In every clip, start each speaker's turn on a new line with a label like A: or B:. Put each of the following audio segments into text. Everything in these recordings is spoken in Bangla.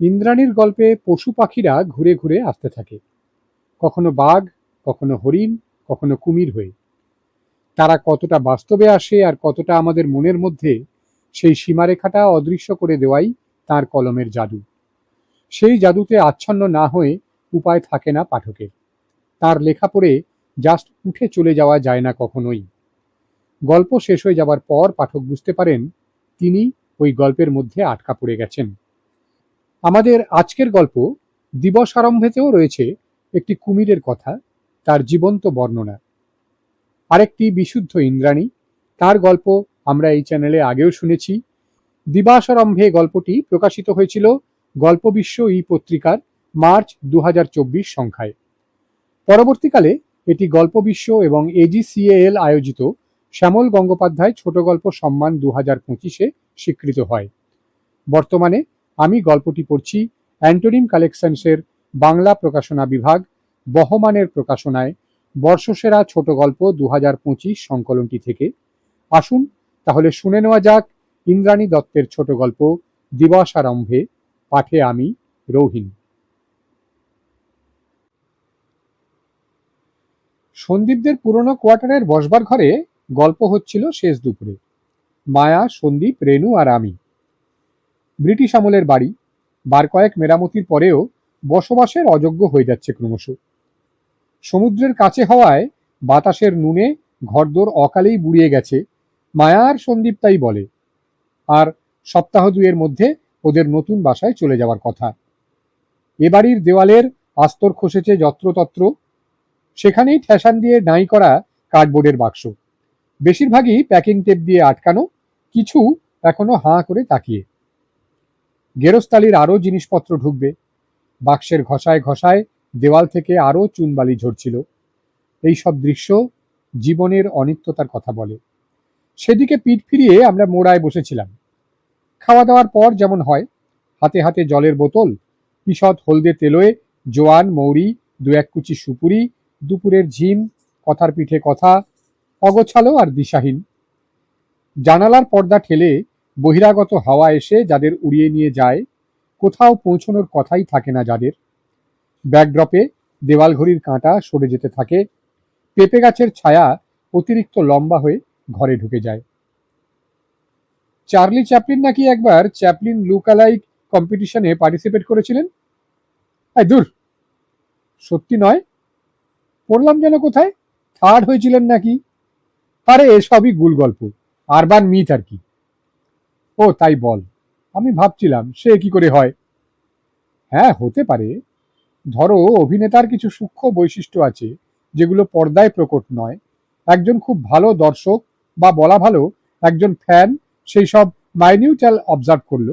A: ইন্দ্রাণীর গল্পে পশু পাখিরা ঘুরে ঘুরে আসতে থাকে, কখনো বাঘ, কখনো হরিণ, কখনো কুমির হয়ে। তারা কতটা বাস্তবে আসে আর কতটা আমাদের মনের মধ্যে, সেই সীমারেখাটা অদৃশ্য করে দেওয়াই তার কলমের জাদু। সেই জাদুতে আচ্ছন্ন না হয়ে উপায় থাকে না পাঠকের। তার লেখা পড়ে জাস্ট উঠে চলে যাওয়া যায় না কখনোই। গল্প শেষ হয়ে যাবার পর পাঠক বুঝতে পারেন তিনি ওই গল্পের মধ্যে আটকা পড়ে গেছেন। আমাদের আজকের গল্প দিবস আরম্ভেতেও রয়েছে একটি কুমিরের কথা, তার জীবন্ত বর্ণনা। আরেকটি বিশুদ্ধ ইন্দ্রাণী, তার গল্প আমরা এই চ্যানেলে আগেও শুনেছি। দিবাসারম্ভে গল্পটি প্রকাশিত হয়েছিল গল্পবিশ্ব ই পত্রিকার মার্চ 2024 সংখ্যায়। পরবর্তীকালে এটি গল্পবিশ্ব এবং এজিসিএএল আয়োজিত শ্যামল গঙ্গোপাধ্যায় ছোট গল্প সম্মান 2025-এ স্বীকৃত হয়। বর্তমানে আমি গল্পটি পড়ছি অ্যান্টোনিম কালেকশনসের বাংলা প্রকাশনা বিভাগ বহমানের প্রকাশনায় বর্ষসেরা ছোট গল্প 2025 সংকলনটি থেকে। আসুন তাহলে শুনে নেওয়া যাক ইন্দ্রাণী দত্তের ছোট গল্প দিবস আরম্ভে, পাঠে আমি রৌহিন। সন্দীপদের পুরনো কোয়ার্টারের বসবার ঘরে গল্প হচ্ছিল শেষ দুপুরে। মায়া, সন্দীপ, রেনু আর আমি। ব্রিটিশ আমলের বাড়ি, বার কয়েক মেরামতির পরেও বসবাসের অযোগ্য হয়ে যাচ্ছে ক্রমশ। সমুদ্রের কাছে হওয়ায় বাতাসের নুনে ঘরদোর অকালেই বুড়িয়ে গেছে, মায়া আর সন্দীপ তাই বলে। আর সপ্তাহ দুয়ের মধ্যে ওদের নতুন বাসায় চলে যাওয়ার কথা। এ বাড়ির দেওয়ালের আস্তর খসেছে যত্রতত্র, সেখানেই ঠেসান দিয়ে নাই করা কার্ডবোর্ডের বাক্স, বেশিরভাগই প্যাকিং টেপ দিয়ে আটকানো, কিছু এখনো হাঁ করে তাকিয়ে। গেরস্তালির আরো জিনিসপত্র ঢুকবে। বাক্সের ঘষায় ঘষায় দেওয়াল থেকে আরো চুনবালি ঝরছিল। এই সব দৃশ্য জীবনের অনিত্যতার কথা বলে। সেদিকে পিঠ ফিরিয়ে আমরা মোড়ায় বসেছিলাম। খাওয়া দাওয়ার পর যেমন হয়, হাতে হাতে জলের বোতল, ঈষৎ হলদে তেলোয় জোয়ান, মৌরি, দু এক কুচি সুপুরি, দুপুরের ঝিম, কথার পিঠে কথা, অগোছালো আর দিশাহীন। জানালার পর্দা ঠেলে বহিরাগত হাওয়া এসে যাদের উড়িয়ে নিয়ে যায়, কোথাও পৌঁছনোর কথাই থাকে না যাদের। ব্যাকড্রপে দেওয়াল ঘড়ির কাঁটা সরে যেতে থাকে, পেঁপে গাছের ছায়া অতিরিক্ত লম্বা হয়ে ঘরে ঢুকে যায়। চার্লি চ্যাপলিন নাকি একবার চ্যাপলিন লুকালাইক কম্পিটিশনে পার্টিসিপেট করেছিলেন। দূর, সত্যি নয়, পড়লাম যেন কোথায় থার্ড হয়েছিলেন নাকি। আরে এসবই গুল গল্প, আরবান মিথ আর কি। ও তাই বল, আমি ভাবছিলাম সে কি করে হয়। হ্যাঁ, হতে পারে। ধরো অভিনেতার কিছু সূক্ষ্ম বৈশিষ্ট্য আছে যেগুলো পর্দায় প্রকট নয়। একজন খুব ভালো দর্শক, বা বলা ভালো একজন ফ্যান, সেই সব মাইনিউটাল অবজার্ভ করলো,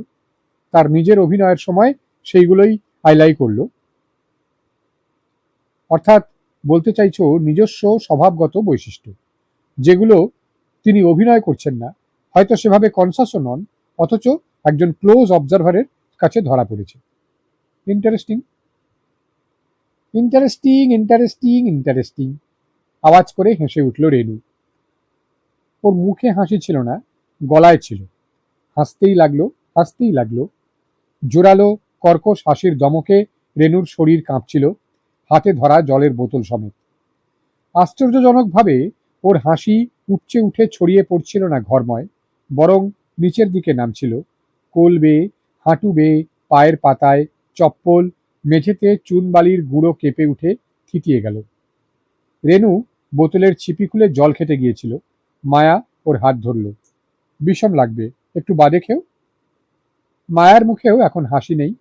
A: তার নিজের অভিনয়ের সময় সেইগুলোই হাইলাই করলো। অর্থাৎ বলতে চাইছো নিজস্ব স্বভাবগত বৈশিষ্ট্য, যেগুলো তিনি অভিনয় করছেন না, হয়তো সেভাবে কনসাসও নন, অথচ একজন ক্লোজ অবজারভারের কাছে ধরা পড়েছে। ইন্টারেস্টিং ইন্টারেস্টিং ইন্টারেস্টিং ইন্টারেস্টিং আওয়াজ করে হেসে উঠল রেনু। ওর মুখে হাসি ছিল না, গলায় ছিল। হাসতেই লাগলো, হাসতেই লাগলো। জোরালো কর্কশ হাসির দমকে রেনুর শরীর কাঁপছিল, হাতে ধরা জলের বোতল সমেত। আশ্চর্যজনকভাবে ওর হাসি উপচে উঠে ছড়িয়ে পড়ছিল না ঘরময়, বরং নিচের দিকে নামছিল, কোল বেয়ে, হাঁটু বেয়ে, পায়ের পাতায়, চপ্পল, মেঝেতে চুনবালির গুঁড়ো কেঁপে উঠে থিতিয়ে গেল। রেনু বোতলের ছিপি খুলে জল খেতে গিয়েছিল। মায়া ওর হাত ধরল। বিষম লাগবে, একটু বাদে খেও। মায়ার মুখেও এখন হাসি নেই।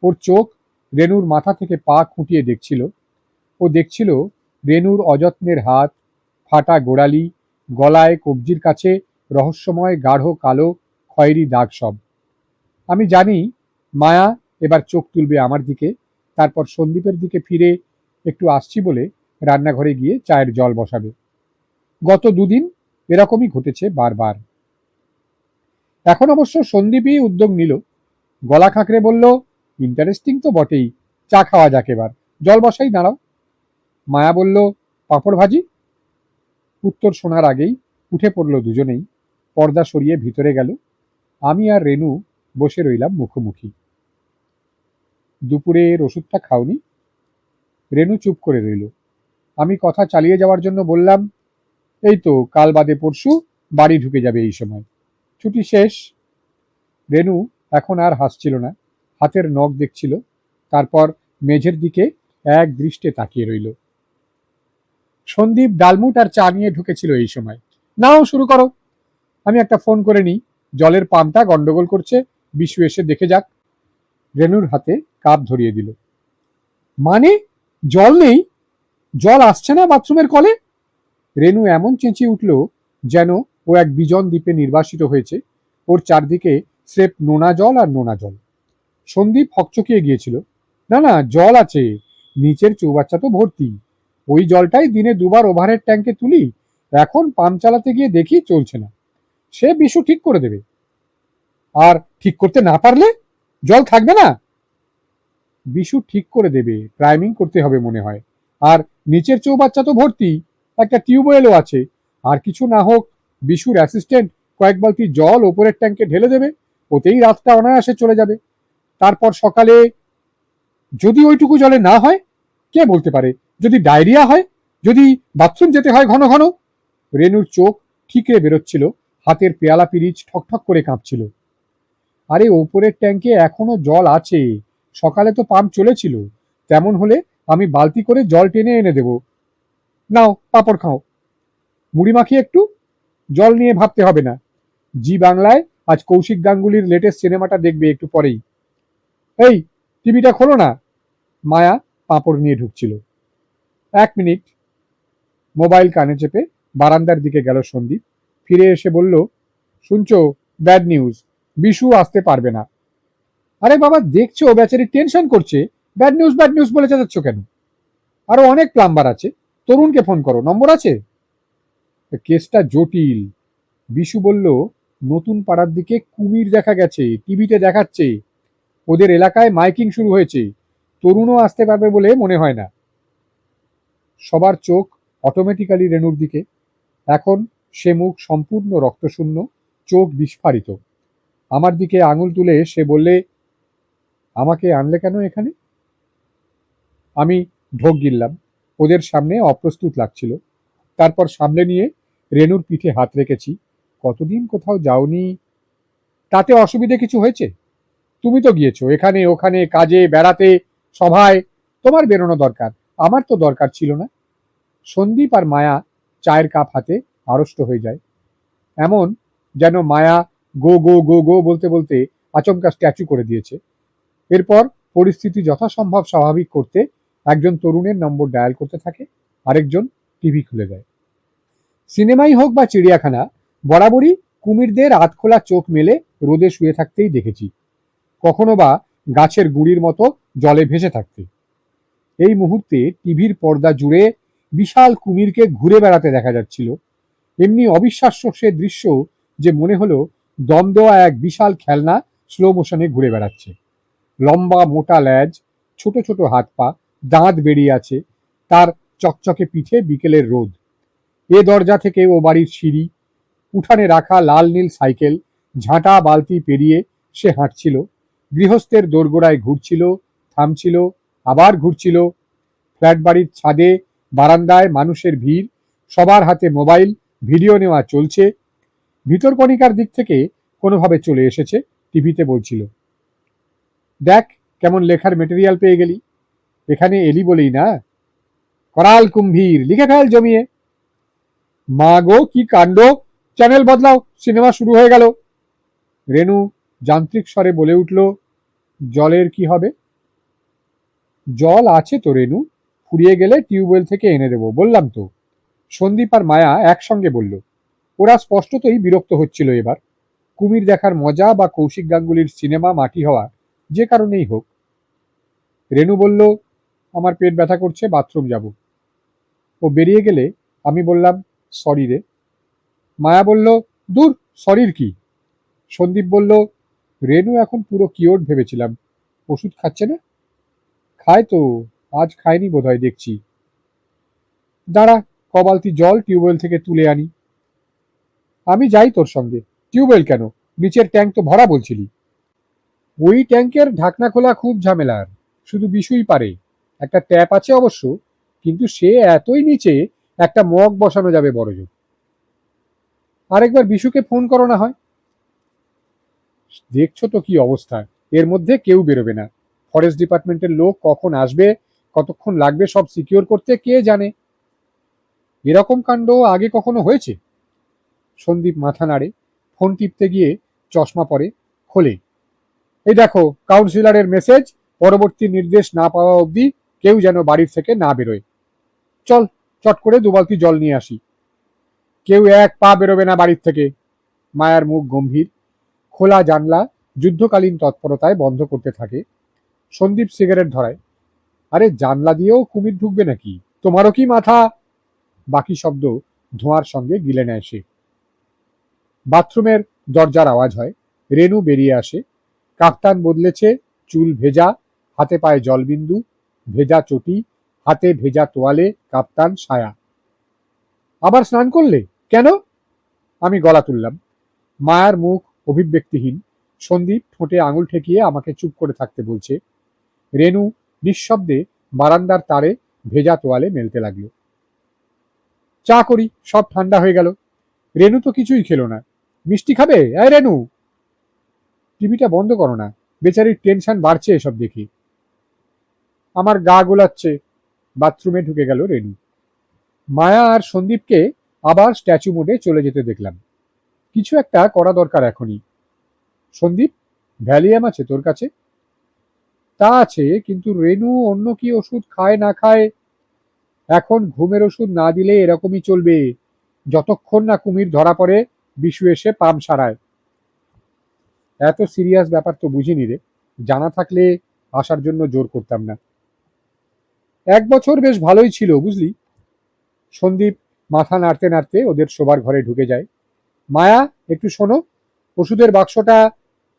A: ওর চোখ রেনুর মাথা থেকে পা খুঁটিয়ে দেখছিল। ও দেখছিল রেনুর অযত্নের হাত, ফাটা গোড়ালি, গলায় কবজির কাছে রহস্যময় গাঢ় কালো খয়েরি দাগ সব। আমি জানি মায়া এবার চোখ তুলবে আমার দিকে, তারপর সন্দীপের দিকে ফিরে একটু আসছি বলে রান্নাঘরে গিয়ে চায়ের জল বসাবে। গত দুদিন এরকমই ঘটেছে বারবার। এখন অবশ্য সন্দীপই উদ্যোগ নিল। গলা খাঁকড়ে বলল, ইন্টারেস্টিং তো বটেই, চা খাওয়া যাক এবার, জল বসাই দাঁড়াও। মায়া বলল, পাঁপড় ভাজি। উত্তর শোনার আগেই উঠে পড়ল দুজনেই, পর্দা সরিয়ে ভিতরে গেল। আমি আর রেনু বসে রইলাম মুখোমুখি। দুপুরের ওষুধটা খাওনি? রেনু চুপ করে রইল। আমি কথা চালিয়ে যাওয়ার জন্য বললাম, এই তো কাল বাদে পরশু বাড়ি ঢুকে যাবে এই সময়, ছুটি শেষ। রেনু এখন আর হাসছিল না, হাতের নখ দেখছিল, তারপর মেঝের দিকে এক দৃষ্টে তাকিয়ে রইল। সন্দীপ ডালমুট আর চা নিয়ে ঢুকেছিল এই সময়। নাও শুরু করো, আমি একটা ফোন করে নিই, জলের পাম্পটা গন্ডগোল করছে, বিশু এসে দেখে যাক। রেনুর হাতে কাপ ধরিয়ে দিল। মানে জল নেই? জল আসছে না বাথরুমের কলে? রেনু এমন চেঁচিয়ে উঠল যেন ও এক বিজন দ্বীপে নির্বাসিত হয়েছে, ওর চারদিকে স্রেফ নোনা জল আর নোনা জল। সন্দীপ হকচকিয়ে গিয়েছিল। না না, জল আছে, নিচের চৌবাচ্চা তো ভর্তি, ওই জলটাই দিনে দুবার ওভারহেড ট্যাঙ্কে তুলি, এখন পাম্প চালাতে গিয়ে দেখি চলছে না। সে বিশু ঠিক করে দেবে। আর ঠিক করতে না পারলে জল থাকবে না? বিশু ঠিক করে দেবে, প্রাইমিং করতে হবে মনে হয়। আর নিচের চৌবাচ্চা তো ভর্তি, একটা টিউবওয়েলও আছে, আর কিছু না হোক বিশুর অ্যাসিস্ট্যান্ট কয়েক বালতি জল ওপরের ট্যাঙ্কে ঢেলে দেবে, ওতেই রাতটা অনায়াসে চলে যাবে। তারপর সকালে যদি ওইটুকু জলে না হয়, কে বলতে পারে, যদি ডায়রিয়া হয়, যদি বাথরুম যেতে হয় ঘন ঘন। রেনুর চোখ ঠিকরে বেরোচ্ছিল, হাতের পেয়ালা পিরিচ ঠকঠক করে কাঁপছিল। আরে ওপরের ট্যাঙ্কে এখনো জল আছে, সকালে তো পাম্প চলেছিল, তেমন হলে আমি বালতি করে জল টেনে এনে দেব। নাও পাঁপড় খাও, মুড়ি মাখিয়ে একটু। জল নিয়ে ভাবতে হবে না, জি বাংলায় আজ কৌশিক গাঙ্গুলির লেটেস্ট সিনেমাটা দেখবে একটু পরেই। এই টিভিটা খোলো না। মায়া পাঁপড় নিয়ে ঢুকছিল। 1 মিনিট। মোবাইল কানে চেপে বারান্দার দিকে গেল সন্দীপ, ফিরে এসে বলল, শুনছো, ব্যাড নিউজ, বিশু আসতে পারবে না। আরে বাবা, দেখছো বেচারি টেনশন করছে, ব্যাড নিউজ বলে চাচ্ছ কেন? আরো অনেক প্লাম্বার আছে, তরুণকে ফোন করো, নম্বর আছে। কেসটা জটিল। বিশু বলল, নতুন পাড়ার দিকে কুমির দেখা গেছে, টিভিতে দেখাচ্ছে, ওদের এলাকায় মাইকিং শুরু হয়েছে, তরুণও আসতে পারবে বলে মনে হয় না। সবার চোখ অটোমেটিক্যালি রেনুর দিকে। এখন সে মুখ সম্পূর্ণ রক্তশূন্য, চোখ বিস্ফারিত। আমার দিকে আঙুল তুলে সে বললে, আমাকে আনলে কেন এখানে? আমি ঢোক গিললাম, ওদের সামনে অপ্রস্তুত লাগছিল। তারপর সামলে নিয়ে রেনুর পিঠে হাত রেখেছি। কতদিন কোথাও যাওনি, তাতে অসুবিধে কিছু হয়েছে? তুমি তো গিয়েছো এখানে ওখানে, কাজে, বেড়াতে, সভায়, তোমার বেরোনো দরকার, আমার তো দরকার ছিল না। সন্দীপ আর মায়া চায়ের কাপ হাতে আড়ষ্ট হয়ে যায়, এমন যেন মায়া গো গো গো গো বলতে বলতে আচমকা স্ট্যাচু করে দিয়েছে। এরপর পরিস্থিতি যথাসম্ভব স্বাভাবিক করতে একজন তরুণের নম্বর ডায়াল করতে থাকে, আরেকজন টিভি খুলে দেয়। সিনেমাই হোক বা চিড়িয়াখানা, বরাবরই কুমিরদের আধখোলা চোখ মেলে রোদে শুয়ে থাকতেই দেখেছি, কখনো বা গাছের গুঁড়ির মতো জলে ভেসে থাকতে। এই মুহূর্তে টিভির পর্দা জুড়ে বিশাল কুমিরকে ঘুরে বেড়াতে দেখা যাচ্ছিল। এমনি অবিশ্বাস্য সে দৃশ্য যে মনে হলো দম দেওয়া এক বিশাল খেলনা স্লো মোশনে ঘুরে বেড়াচ্ছে। লম্বা মোটা ল্যাজ, ছোট ছোট হাত পা, দাঁত বেরিয়ে আছে, তার চকচকে পিঠে বিকেলের রোদ। এ দরজা থেকে ও বাড়ির সিঁড়ি, উঠানে রাখা লাল নীল সাইকেল, ঝাঁটা বালতি পেরিয়ে সে হাঁটছিল, গৃহস্থের দোরগোড়ায় ঘুরছিল, থামছিল, আবার ঘুরছিল। ফ্ল্যাট বাড়ির ছাদে, বারান্দায় মানুষের ভিড়, সবার হাতে মোবাইল, ভিডিও নেওয়া চলছে। ভিতরকণিকার দিক থেকে কোনোভাবে চলে এসেছে, টিভিতে বলছিল, দেখ কেমন লেখার মেটেরিয়াল পেয়ে গেলি, এখানে এলি বলেই না, করাল কুম্ভীর, লিখে ফেল জমিয়ে। মা গো কি কাণ্ড, চ্যানেল বদলাও, সিনেমা শুরু হয়ে গেল। রেনু যান্ত্রিক স্বরে বলে উঠল, জলের কি হবে? জল আছে তো রেনু, ফুরিয়ে গেলে টিউবওয়েল থেকে এনে দেবো, বললাম তো। সন্দীপ আর মায়া একসঙ্গে বলল। ওরা স্পষ্টতই বিরক্ত হচ্ছিল এবার। কুমির দেখার মজা বা কৌশিক গাঙ্গুলির সিনেমা মাটি হওয়া, যে কারণেই হোক। রেনু বলল, আমার পেট ব্যথা করছে, বাথরুম যাব। ও বেরিয়ে গেলে আমি বললাম, সরি রে। মায়া বলল, দূর, সরির কি। সন্দীপ বলল, রেনু এখন পুরো কিওর ভেবেছিলাম, ওষুধ খাচ্ছে না? খায় তো, আজ খায়নি বোধহয় দেখছি। দাঁড়া, কবালতি জল টিউবওয়েল থেকে তুলে আনি। আমি যাই তোর সঙ্গে। টিউবওয়েল কেন, নিচের ট্যাঙ্ক তো ভরা বলছিলি। ওই ট্যাঙ্কের ঢাকনা খোলা খুব ঝামেলার, শুধু বিশুই পারে। একটা ট্যাপ আছে অবশ্য, কিন্তু সে এতই নিচে, একটা মগ বসানো যাবে বড়জোর। আরেকবার বিশুকে ফোন করো না হয়। দেখছো তো কি অবস্থা, এর মধ্যে কেউ বেরোবে না। ফরেস্ট ডিপার্টমেন্টের লোক কখন আসবে, কতক্ষণ লাগবে সব সিকিউর করতে কে জানে। এরকম কাণ্ড আগে কখনো হয়েছে? সন্দীপ মাথা নাড়ে, ফোন টিপতে গিয়ে চশমা পরে, খোলে। এই দেখো কাউন্সিলরের মেসেজ, পরবর্তী নির্দেশ না পাওয়া অবধি কেউ যেন বাড়ির থেকে না বেরোয়। চল, চট করে 2 বালতি জল নিয়ে আসি। কেউ এক পা বেরোবে না বাড়ির থেকে। মায়ার মুখ গম্ভীর। খোলা জানলা যুদ্ধকালীন তৎপরতায় বন্ধ করতে থাকে। সন্দীপ সিগারেট ধরায়। আরে জানলা দিয়েও কুমির ঢুকবে নাকি? তোমারও কি মাথা? বাকি শব্দ ধোঁয়ার সঙ্গে গিলে নেয় সে। বাথরুমের দরজার আওয়াজ হয়। রেনু বেরিয়ে আসে। কাফতান বদলেছে, চুল ভেজা, হাতে পায়ে জলবিন্দু, ভেজা চটি, হাতে ভেজা তোয়ালে, কাপ্তান, সায়া। আবার স্নান করলে কেন? আমি গলা তুললাম। মায়ার মুখ অভিব্যক্তিহীন। সন্দীপ ঠোঁটে আঙুল ঠেকিয়ে আমাকে চুপ করে থাকতে বলছে। রেনু নিঃশব্দে বারান্দার তারে ভেজা তোয়ালে মেলতে লাগলো। চা করি, সব ঠান্ডা হয়ে গেল। রেনু তো কিছুই খেলো না। মিষ্টি খাবে? এই রেনু, টিভিটা বন্ধ করো না, বেচারির টেনশন বাড়ছে এসব দেখি। আমার গা গোলাচ্ছে। বাথরুমে ঢুকে গেল রেনু। মায়া আর সন্দীপকে আবার স্ট্যাচু মোডে চলে যেতে দেখলাম। কিছু একটা করা দরকার এখনই। সন্দীপ, ভ্যালিয়াম আছে তোর কাছে? তা আছে, কিন্তু রেনু অন্য কি ওষুধ খায় না খায়। এখন ঘুমের ওষুধ না দিলে এরকমই চলবে, যতক্ষণ না কুমির ধরা পড়ে বিশু এসে পাম সারায়। এত সিরিয়াস ব্যাপার তো বুঝিনি রে, জানা থাকলে আসার জন্য জোর করতাম না। 1 বছর বেশ ভালোই ছিল বুঝলি। সন্দীপ মাথা নাড়তে নাড়তে ওদের শোবার ঘরে ঢুকে যায়। মায়া, একটু শোনো, ওষুধের বাক্সটা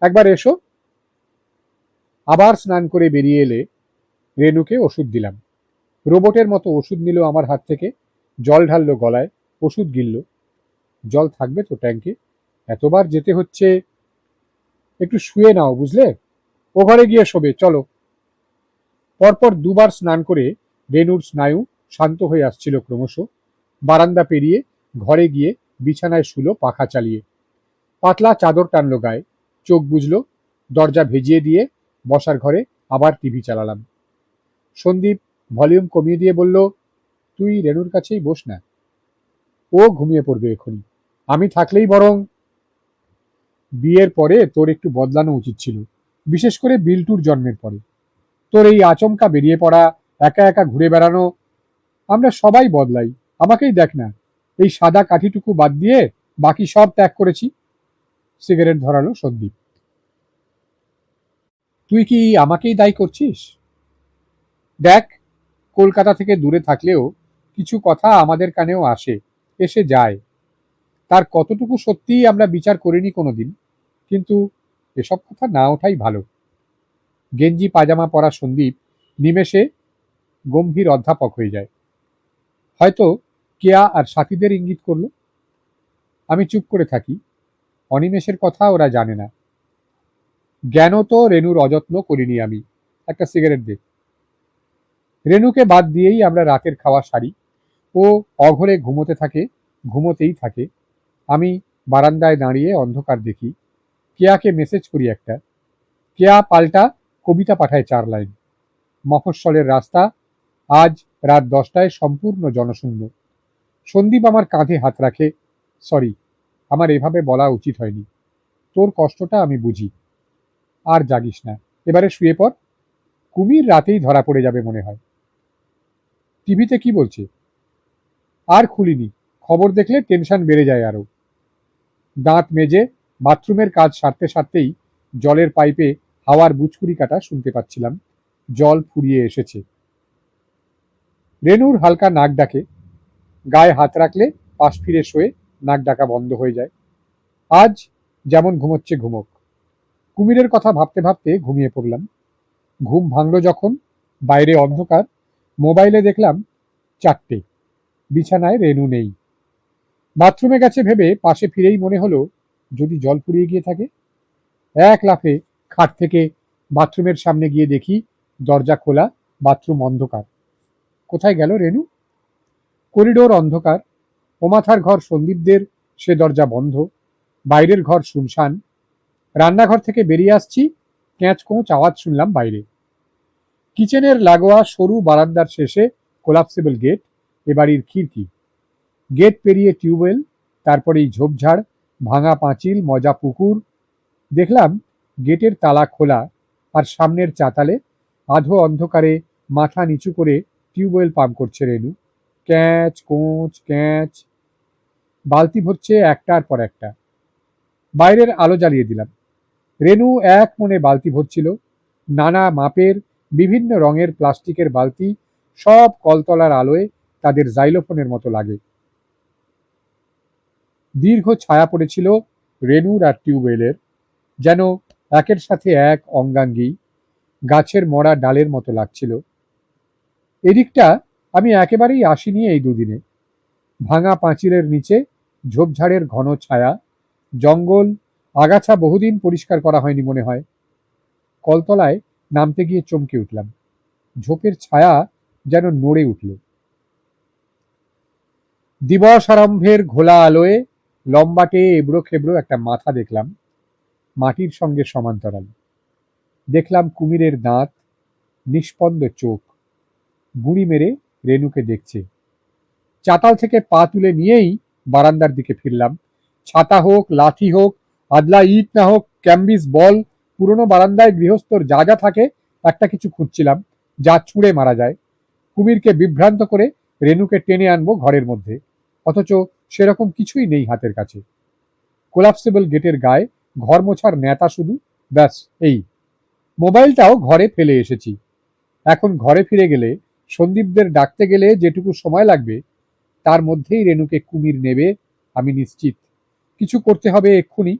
A: একবার এসো। আবার স্নান করে বেরিয়ে এলে রেনুকে ওষুধ দিলাম। রোবটের মতো ওষুধ নিল আমার হাত থেকে, জল ঢাললো গলায়, ওষুধ গিলল। জল থাকবে তো ট্যাঙ্কে? এতবার যেতে হচ্ছে। একটু শুয়ে নাও বুঝলে, ও ঘরে গিয়ে শোবে, চলো। পরপর 2 বার স্নান করে রেনুর স্নায়ু শান্ত হয়ে আসছিল ক্রমশ। বারান্দা পেরিয়ে ঘরে গিয়ে বিছানায় শুলো পাখা চালিয়ে। পাতলা চাদর টানলো গায়ে, চোখ বুঝলো, দরজা ভেজিয়ে দিয়ে বসার ঘরে আবার টিভি চালালাম। সন্দীপ ভলিউম কমিয়ে দিয়ে বলল, তুই রেনুর কাছেই বস না, ও ঘুমিয়ে পড়বে এখনই। আমি থাকলেই বরং। বিয়ের পরে তোর একটু বদলানো উচিত ছিল, বিশেষ করে বিল্টুর জন্মের পরে। তোর এই আচমকা বেরিয়ে পড়া, একা একা ঘুরে বেড়ানো। আমরা সবাই বদলাই, আমাকেই দেখ না, এই সাদা কাঠিটুকু বাদ দিয়ে বাকি সব ত্যাগ করেছি। সিগারেট ধরালো সন্দীপ। তুই কি আমাকেই দায়ী করছিস? দেখ, কলকাতা থেকে দূরে থাকলেও কিছু কথা আমাদের কানেও আসে, এসে যায়। তার কতটুকু সত্যি আমরা বিচার করিনি কোনোদিন, কিন্তু এসব কথা না ওঠাই ভালো। গেঞ্জি পাজামা পরা সন্দীপ নিমেষে গম্ভীর অধ্যাপক হয়ে যায়। হয়তো কেয়া আর সাথীদের ইঙ্গিত করলো। আমি চুপ করে থাকি। অনিমেষের কথা ওরা জানে না। জ্ঞান তো রেনুর অযত্ন করিনি আমি। একটা সিগারেট দে। রেনুকে বাদ দিয়েই আমরা রাতের খাওয়া সারি। ও অঘরে ঘুমোতে থাকে, ঘুমোতেই থাকে। আমি বারান্দায় দাঁড়িয়ে অন্ধকার দেখি। কেয়াকে মেসেজ করি একটা। কেয়া পাল্টা কবিতা পাঠায় 4 লাইন। মফস্বলের রাস্তা, আজ রাত 10টায় সম্পূর্ণ জনশূন্য। সন্দীপ আমার কাঁধে হাত রাখে। সরি, আমার এভাবে বলা উচিত হয়নি। তোর কষ্টটা আমি বুঝি। আর জাগিস না, এবারে শুয়ে পড়। কুমির রাতেই ধরা পড়ে যাবে মনে হয়। টিভিতে কি বলছে? আর খুলিনি, খবর দেখলে টেনশন বেড়ে যায় আরো। দাঁত মেজে বাথরুমের কাজ সারতে সারতেই জলের পাইপে হাওয়ার বুচকুড়ি কাটা শুনতে পাচ্ছিলাম। জল ফুরিয়ে এসেছে। রেনুর হালকা নাক ডাকে। গায়ে হাত রাখলে পাশ ফিরে শোয়ে নাক ডাকা বন্ধ হয়ে যায়। আজ যেমন ঘুমোচ্ছে ঘুমোক। কুমিরের কথা ভাবতে ভাবতে ঘুমিয়ে পড়লাম। ঘুম ভাঙল যখন, বাইরে অন্ধকার। মোবাইলে দেখলাম 4টে। বিছানায় রেনু নেই। বাথরুমে গেছে ভেবে পাশে ফিরেই মনে হলো, যদি জল ফুরিয়ে গিয়ে থাকে। এক লাফে খাট থেকে বাথরুমের সামনে গিয়ে দেখি দরজা খোলা, বাথরুম অন্ধকার। কোথায় গেল রেনু? করিডোর অন্ধকার। ওমাথার ঘর সন্দীপদের, সে দরজা বন্ধ। বাইরের ঘর শুনশান। রান্নাঘর থেকে বেরিয়ে আসছি, ক্যাঁচ কোঁচ আওয়াজ শুনলাম বাইরে। কিচেনের লাগোয়া সরু বারান্দার শেষে কোলাপসিবল গেট, এ বাড়ির খিড়কি। গেট পেরিয়ে টিউবওয়েল, তারপরেই ঝোপঝাড়, ভাঙা পাঁচিল, মজা পুকুর। দেখলাম গেটের তালা খোলা, আর সামনের চাতালে আধো অন্ধকারে মাথা নিচু করে টিউবওয়েল পাম্প করছে রেনু। ক্যাঁচ কোঁচ ক্যাঁচ। বালতি ভরছে একটার পর একটা। বাইরের আলো জ্বালিয়ে দিলাম। রেনু এক মনে বালতি ভরছিল। নানা মাপের, বিভিন্ন রঙের প্লাস্টিকের বালতি, সব কলতলার আলোয় তাদের জাইলোফোনের মতো লাগে। দীর্ঘ ছায়া পড়েছিল রেনুর আর টিউবওয়েলের, যেন একের সাথে এক অঙ্গাঙ্গী, গাছের মরা ডালের মতো লাগছিল। এদিকটা আমি একেবারেই আসিনি এই দুদিনে। ভাঙা পাঁচিলের নিচে ঝোপঝাড়ের ঘন ছায়া, জঙ্গল, আগাছা বহুদিন পরিষ্কার করা হয়নি মনে হয়। কলতলায় নামতে গিয়ে চমকে উঠলাম। ঝোপের ছায়া যেন নড়ে উঠল। দিবস আরম্ভের ঘোলা আলোয় লম্বাটে এবড়ো খেবড়ো একটা মাথা দেখলাম, মাটির সঙ্গে সমান্তরাল। দেখলাম কুমিরের দাঁত, নিষ্পন্দ চোখ, বুড়ি মেরে রেনুকে দেখছে। চাতাল থেকে পা তুলে নিয়েই বারান্দার দিকে ফিরলাম। ছাতা হোক, লাঠি হোক, আদলা ইট না হোক, ক্যাম্বিস বল, পুরনো বারান্দায় গৃহস্থর যা যা থাকে একটা কিছু খুঁজছিলাম, যা ছুঁড়ে মারা যায়। কুমিরকে বিভ্রান্ত করে রেনুকে টেনে আনবো ঘরের মধ্যে, অথচ সেরকম কিছুই নেই হাতের কাছে। কোলাপসিবল গেটের গায়ে ঘর মোছার নেতা শুধু, ব্যাস এই। মোবাইলটাও ঘরে ফেলে এসেছি। এখন ঘরে ফিরে গেলে, সন্দীপদের ডাকতে গেলে যেটুকু সময় লাগবে, তার মধ্যেই রেনুকে কুমির নেবে আমি নিশ্চিত। কিছু করতে হবে এক্ষুনি।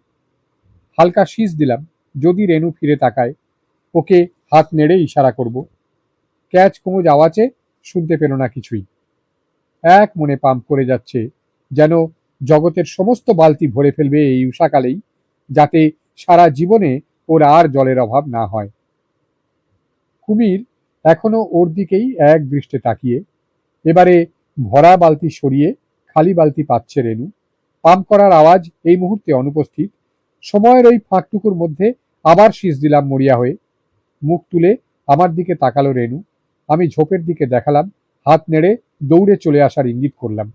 A: হালকা শীষ দিলাম, যদি রেনু ফিরে তাকায় ওকে হাত নেড়ে ইশারা করব। ক্যাচ কোমজ আওয়াজে শুনতে পেল না কিছুই। এক মনে পাম্প করে যাচ্ছে, যেন জগতের সমস্ত বালতি ভরে ফেলবে এই উষাকালেই, যাতে সারা জীবনে ওর আর জলের অভাব না হয়। কুমির এখনো ওর দিকেই এক দৃষ্টে তাকিয়ে। এবারে ভরা বালতি সরিয়ে খালি বালতি পাচ্ছে রেনু। পাম্প করার আওয়াজ এই মুহূর্তে অনুপস্থিত। সময়ের ওই ফাঁকটুকুর মধ্যে আবার শীষ দিলাম মরিয়া হয়ে। মুখ তুলে আমার দিকে তাকালো রেনু। আমি ঝোপের দিকে দেখালাম, হাত নেড়ে দৌড়ে চলে আসার ইঙ্গিত করলাম।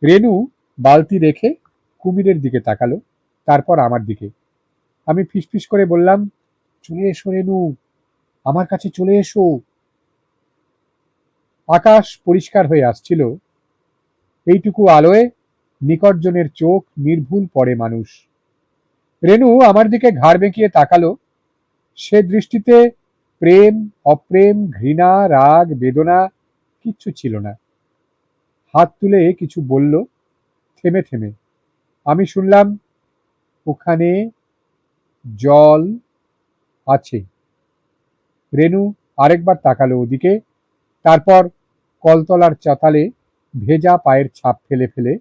A: রেনু বালতি রেখে কুমিরের দিকে তাকালো, তারপর আমার দিকে। আমি ফিসফিস করে বললাম, চলে এসো রেনু, আমার কাছে চলে এসো। আকাশ পরিষ্কার হয়ে আসছিল। এইটুকু আলোয় নিকটজনের চোখ নির্ভুল পড়ে মানুষ। রেনু আমার দিকে ঘাড় বেঁকিয়ে তাকালো। সে দৃষ্টিতে প্রেম, অপ্রেম, ঘৃণা, রাগ, বেদনা কিচ্ছু ছিল না। হাত তুলে কিছু বলল, থেমে থেমে। আমি শুনলাম, ওখানে জল আছে। রেনু আরেকবার তাকালো ওদিকে, তারপর কলতলার চাতালে ভেজা পায়ের ছাপ ফেলে ফেলে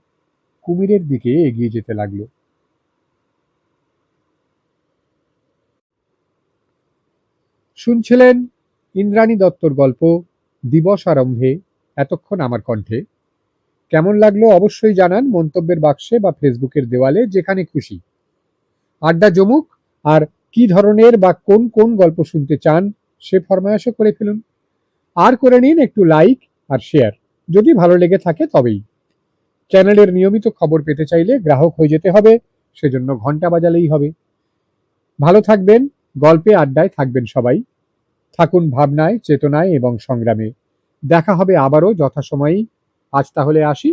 A: কুমিরের দিকে এগিয়ে যেতে লাগলো। শুনছিলেন ইন্দ্রাণী দত্তর গল্প দিবস আরম্ভে, এতক্ষণ আমার কণ্ঠে। কেমন লাগলো অবশ্যই জানান মন্তব্যের বাক্সে বা ফেসবুকের দেওয়ালে, যেখানে খুশি। আড্ডা জমুক, আর কি ধরনের বা কোন কোন গল্প শুনতে চান সে ফরমায়েশও করে ফেলুন। আর করে নিন একটু লাইক আর শেয়ার, যদি ভালো লেগে থাকে তবেই। চ্যানেলের নিয়মিত খবর পেতে চাইলে গ্রাহক হয়ে যেতে হবে, সেজন্য ঘন্টা বাজালেই হবে। ভালো থাকবেন, গল্পে আড্ডায় থাকবেন সবাই। থাকুন ভাবনায়, চেতনায় এবং সংগ্রামে। দেখা হবে আবারও যথাসময়েই। আজ তাহলে আসি।